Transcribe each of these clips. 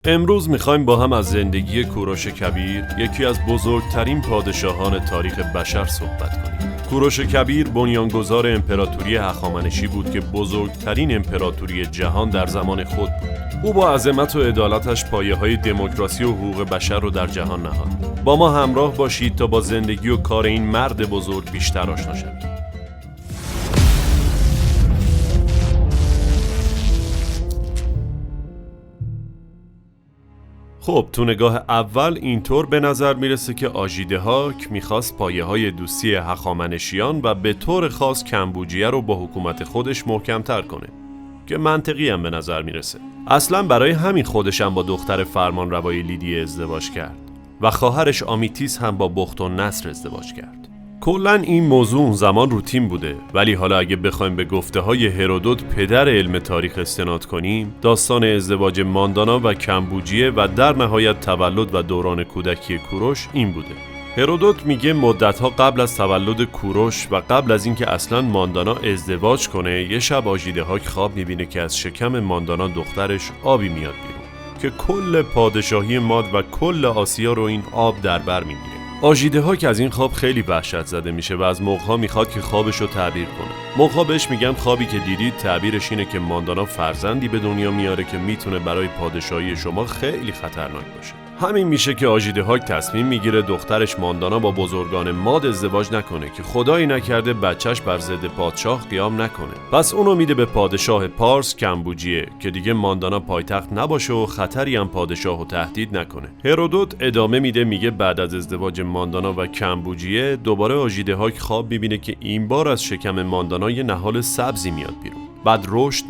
امروز میخوایم با هم از زندگی کوروش کبیر، یکی از بزرگترین پادشاهان تاریخ بشر صحبت کنیم. کوروش کبیر بنیانگذار امپراتوری هخامنشی بود که بزرگترین امپراتوری جهان در زمان خود بود. او با عظمت و عدالتش پایه‌های دموکراسی و حقوق بشر رو در جهان نهاد. با ما همراه باشید تا با زندگی و کار این مرد بزرگ بیشتر آشنا شوید. خب تو نگاه اول اینطور به نظر میرسه که آژیدهاک میخواست پایه‌های دوستی هخامنشیان و به طور خاص کمبوجیه رو با حکومت خودش محکم‌تر کنه که منطقی هم به نظر میرسه. اصلا برای همین خودش هم با دختر فرمانروای لیدیه ازدواج کرد و خواهرش آمیتیس هم با بخت و نصر ازدواج کرد. کلاً این موضوع اون زمان روتین بوده، ولی حالا اگه بخوایم به گفته‌های هرودوت پدر علم تاریخ استناد کنیم، داستان ازدواج ماندانا و کمبوجیه و در نهایت تولد و دوران کودکی کوروش این بوده. هرودوت میگه مدت‌ها قبل از تولد کوروش و قبل از اینکه اصلاً ماندانا ازدواج کنه، یه شب آژیدهاک خواب میبینه که از شکم ماندانا دخترش آبی میاد بیرون که کل پادشاهی ماد و کل آسیا رو این آب در بر میگیره. آژیدهاک از این خواب خیلی وحشت زده میشه و از موقها میخواد که خوابش رو تعبیر کنه. موقها بهش میگن خوابی که دیدید تعبیرش اینه که ماندانا فرزندی به دنیا میاره که میتونه برای پادشاهی شما خیلی خطرناک باشه. همین میشه که آژیدهاک تصمیم میگیره دخترش ماندانا با بزرگان ماد ازدواج نکنه که خدایی نکرده بچهش بر ضد پادشاه قیام نکنه. پس اونو میده به پادشاه پارس کمبوجیه که دیگه ماندانا پایتخت نباشه و خطری هم پادشاهو تهدید نکنه. هرودوت ادامه میده، میگه بعد از ازدواج ماندانا و کمبوجیه دوباره آژیدهاک خواب میبینه که این بار از شکم ماندانا یه نهال سبزی میاد بیرون. بعد رشد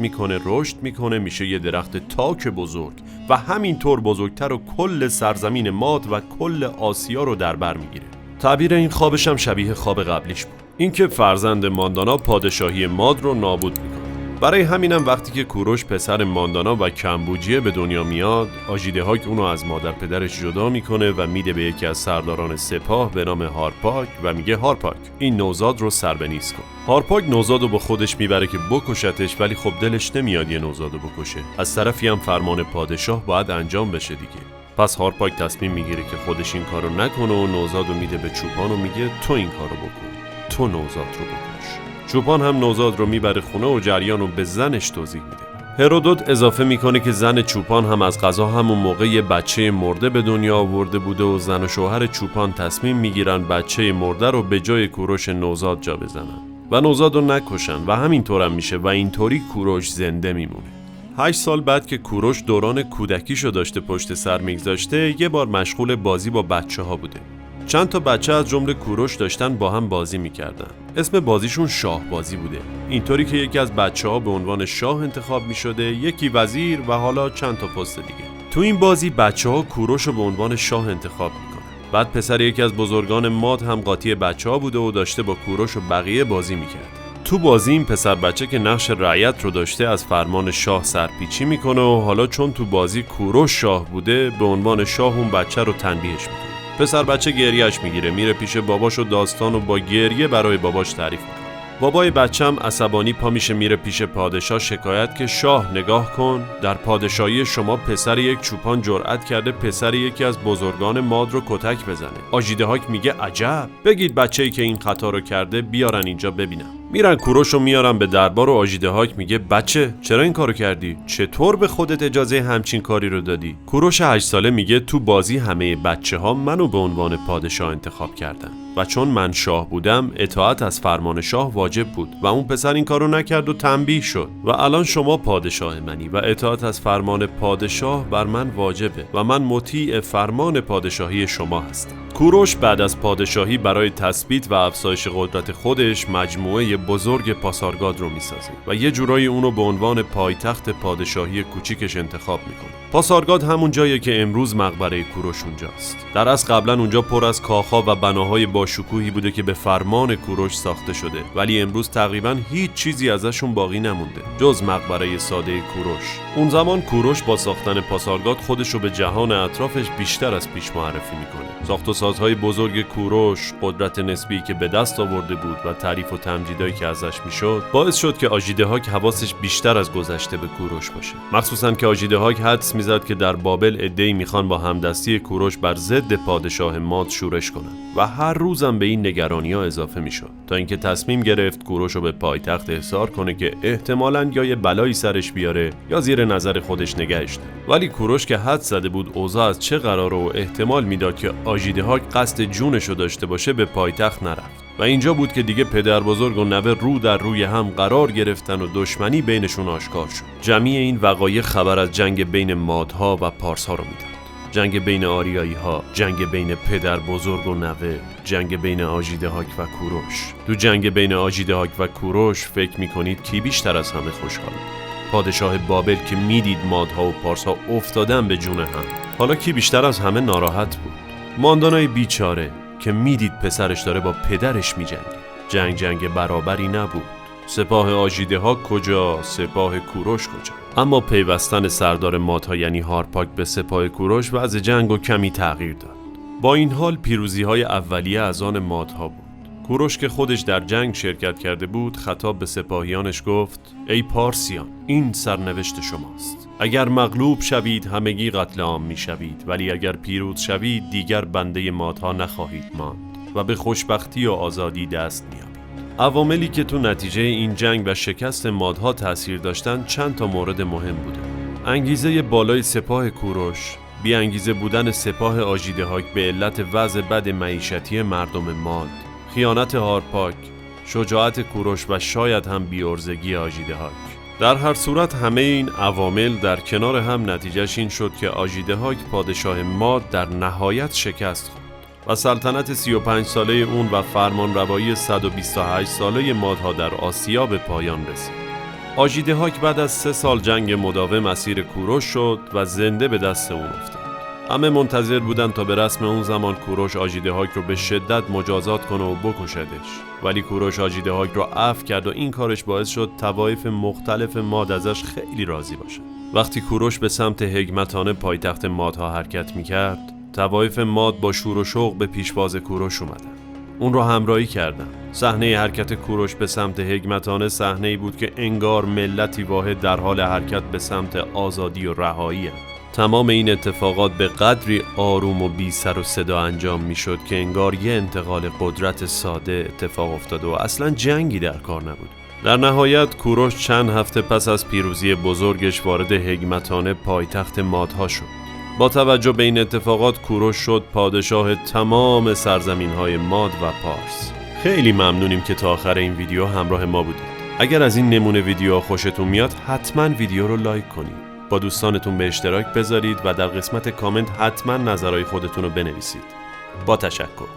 میکنه میشه یه درخت تاک بزرگ و همینطور بزرگتر و کل سرزمین ماد و کل آسیا رو در بر میگیره. تعبیر این خوابش هم شبیه خواب قبلیش بود، اینکه فرزند ماندانا پادشاهی ماد رو نابود میکنه. برای همینم وقتی که کوروش پسر ماندانا و کمبوجیه به دنیا میاد، آژیدهاک اونو از مادر پدرش جدا میکنه و میده به یکی از سرداران سپاه به نام هارپاک و میگه هارپاک این نوزاد رو سربنیز کن. هارپاک نوزاد رو با خودش میبره که بکشتش، ولی خب دلش نمیاد یه نوزاد رو بکشه. از طرفی هم فرمان پادشاه باید انجام بشه دیگه. پس هارپاک تصمیم میگیره که خودش این کارو نکنه و نوزاد رو میده به چوپان و میگه تو این کارو بکن، تو نوزاد رو بکش. چوپان هم نوزاد رو میبره خونه و جریان رو به زنش توضیح میده. هرودوت اضافه میکنه که زن چوپان هم از قضا همون موقع یه بچه مرده به دنیا آورده بوده و زن و شوهر چوپان تصمیم میگیرن بچه مرده رو به جای کوروش نوزاد جا بزنن و نوزاد رو نکشن و همینطور هم میشه و اینطوری کوروش زنده میمونه. 8 سال بعد که کوروش دوران کودکیشو داشته پشت سر میگذاشته، یه بار مشغول بازی با بچه‌ها بوده. چند تا بچه از جمله کوروش داشتن با هم بازی میکردن. اسم بازیشون شاه بازی بوده، اینطوری که یکی از بچه‌ها به عنوان شاه انتخاب میشده، یکی وزیر و حالا چند تا پست دیگه. تو این بازی بچه‌ها کوروش رو به عنوان شاه انتخاب میکنن. بعد پسر یکی از بزرگان ماد هم قاطی بچه‌ها بوده و داشته با کوروش و بقیه بازی میکرد. تو بازی این پسر بچه که نقش رعیت رو داشته از فرمان شاه سرپیچی میکنه و حالا چون تو بازی کوروش شاه بوده به عنوان شاه اون بچه رو تنبیهش میکنه. پسر بچه گریهش میگیره، میره پیش باباش و داستان و با گریه برای باباش تعریف میکنه. بابای بچم عصبانی پا میشه میره پیش پادشاه شکایت که شاه نگاه کن، در پادشاهی شما پسر یک چوپان جرأت کرده پسر یکی از بزرگان ماد رو کتک بزنه. آژیدهاک میگه عجب، بگید بچه‌ای که این خطا رو کرده بیارن اینجا ببینم. میرن کوروش رو میارن به دربار و آژیدهاک میگه بچه چرا این کارو کردی؟ چطور به خودت اجازه همچین کاری رو دادی؟ کوروش 8 ساله میگه تو بازی همه بچه‌ها منو به عنوان پادشاه انتخاب کردن و چون من شاه بودم اطاعت از فرمان شاه واجب بود و اون پسر این کارو نکرد و تنبیه شد و الان شما پادشاه منی و اطاعت از فرمان پادشاه بر من واجبه و من مطیع فرمان پادشاهی شما هستم. کوروش بعد از پادشاهی برای تثبیت و افزایش قدرت خودش مجموعه بزرگ پاسارگاد رو میسازه و یه جورایی اونو به عنوان پایتخت پادشاهی کوچیکش انتخاب میکنه. پاسارگاد همون جاییه که امروز مقبره کوروش اونجاست. در اصل قبلا اونجا پر از کاخها و بناهای باشکوهی بوده که به فرمان کوروش ساخته شده، ولی امروز تقریبا هیچ چیزی ازشون باقی نمونده جز مقبره ساده کوروش. اون زمان کوروش با ساختن پاسارگاد خودش رو به جهان اطرافش بیشتر از پیش معرفی میکنه. ساخت و کارسازهای بزرگ کوروش، قدرت نسبی که به دست آورده بود و تعریف و تمجیدایی که ازش میشد، باعث شد که آژیدهاک حواسش بیشتر از گذشته به کوروش باشه. مخصوصاً که آژیدهاک حدس میزد که در بابل عده‌ای میخوان با همدستی کوروش بر ضد پادشاه ماد شورش کنن و هر روزم به این نگرانی‌ها اضافه میشد تا اینکه تصمیم گرفت کوروش رو به پایتخت احضار کنه که احتمالاً یا یه بلایی سرش بیاره یا زیر نظر خودش نگهش داره. ولی کوروش که حد زده بود اوضاع از چه قراره و احتمال میداد که آژیدهاک قصد جونش رو داشته باشه به پایتخت نرفت. و اینجا بود که دیگه پدر بزرگ و نوه رو در روی هم قرار گرفتن و دشمنی بینشون آشکار شد. جمعی این وقایع خبر از جنگ بین مادها و پارسها رو میداد. جنگ بین آریایی ها، جنگ بین پدر بزرگ و نوه، جنگ بین آژیدهاک و کوروش. تو جنگ بین آژیدهاک و کوروش فکر میکنید کی بیشتر از همه خوشحال؟ پادشاه بابل که میدید مادها و پارسها افتادن به جون هم. حالا کی بیشتر از همه ناراحت بود؟ ماندانای بیچاره که میدید پسرش داره با پدرش میجنگه. جنگ برابری نبود. سپاه آژیدهاک کجا، سپاه کوروش کجا؟ اما پیوستن سردار مادها یعنی هارپاک به سپاه کوروش وضع جنگو کمی تغییر داد. با این حال پیروزی‌های اولیه از آن مادها بود. کوروش که خودش در جنگ شرکت کرده بود خطاب به سپاهیانش گفت: ای پارسیان، این سرنوشت شماست. اگر مغلوب شوید همگی قتل عام میشوید، ولی اگر پیروز شوید دیگر بنده مادها نخواهید ماند و به خوشبختی و آزادی دست می‌یابید. عواملی که تو نتیجه این جنگ و شکست مادها تأثیر داشتن چند تا مورد مهم بودن. انگیزه بالای سپاه کوروش، بی انگیزه بودن سپاه آژیدهاک به علت وضع بد معیشتی مردم ماد، خیانت هارپاک، شجاعت کوروش و شاید هم بی‌عرضگی آژیدهاک. در هر صورت همه این عوامل در کنار هم نتیجهش این شد که آژیدهاک پادشاه ماد در نهایت شکست خورد و سلطنت 35 ساله اون و فرمانروایی 128 ساله مادها در آسیا به پایان رسید. آژیدهاک بعد از 3 سال جنگ مداوم اسیر کوروش شد و زنده به دست اون افتاد. همه منتظر بودن تا به رسم اون زمان کوروش آژیدهاک رو به شدت مجازات کنه و بکشدش، ولی کوروش آژیدهاک رو عفو کرد و این کارش باعث شد طوایف مختلف ماد ازش خیلی راضی باشن. وقتی کوروش به سمت هگمتانه پایتخت مادها حرکت میکرد، طوایف ماد با شور و شوق به پیشواز کوروش اومدن. اون رو همراهی کردن. صحنه حرکت کوروش به سمت هگمتانه صحنه‌ای بود که انگار ملتی واحد در حال حرکت به سمت آزادی و رهایی. تمام این اتفاقات به قدری آروم و بی سر و صدا انجام میشد که انگار یه انتقال قدرت ساده اتفاق افتاده و اصلا جنگی در کار نبود. در نهایت کوروش چند هفته پس از پیروزی بزرگش وارد هگمتانه پایتخت مادها شد. با توجه به این اتفاقات کوروش شد پادشاه تمام سرزمین‌های ماد و پارس. خیلی ممنونیم که تا آخر این ویدیو همراه ما بودید. اگر از این نمونه ویدیو خوشتون میاد حتما ویدیو رو لایک کنید. با دوستانتون به اشتراک بذارید و در قسمت کامنت حتما نظرهای خودتون رو بنویسید. با تشکر.